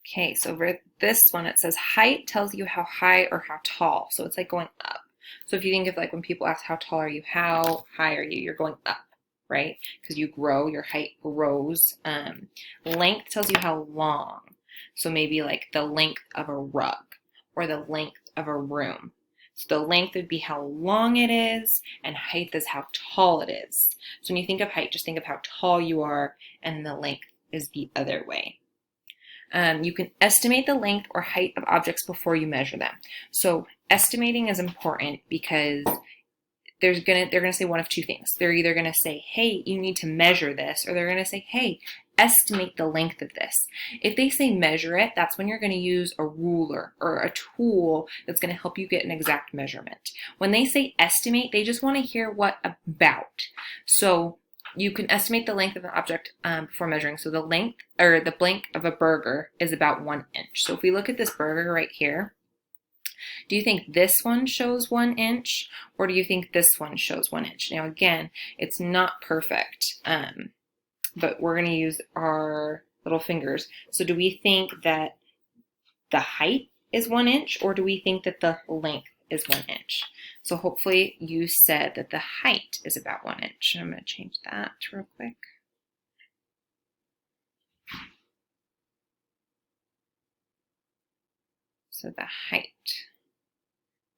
Okay, so over this one, it says height tells you how high or how tall. So it's like going up. So if you think of like when people ask how tall are you, how high are you, you're going up, right? Because you grow, your height grows. Length tells you how long. So maybe like the length of a rug or the length of a room. So the length would be how long it is, and height is how tall it is. So when you think of height, just think of how tall you are, and the length is the other way. You can estimate the length or height of objects before you measure them. So estimating is important because they're gonna say one of two things. They're either gonna say, hey, you need to measure this, or they're gonna say, hey, estimate the length of this. If they say measure it, that's when you're gonna use a ruler or a tool that's gonna help you get an exact measurement. When they say estimate, they just wanna hear what about. So you can estimate the length of an object before measuring. So the length or the blank of a burger is about 1 inch. So if we look at this burger right here, do you think this one shows 1 inch, or do you think this one shows 1 inch? Now again, it's not perfect, but we're going to use our little fingers. So do we think that the height is 1 inch, or do we think that the length is 1 inch? So hopefully you said that the height is about 1 inch. I'm going to change that real quick. So the height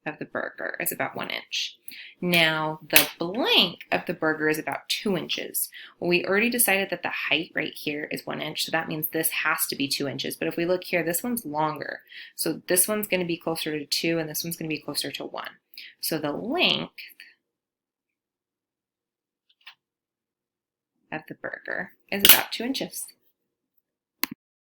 of the burger is about 1 inch. Now the blank of the burger is about 2 inches. Well, we already decided that the height right here is 1 inch, so that means this has to be 2 inches. But if we look here, this one's longer. So this one's going to be closer to 2, and this one's going to be closer to 1. So the length of the burger is about 2 inches.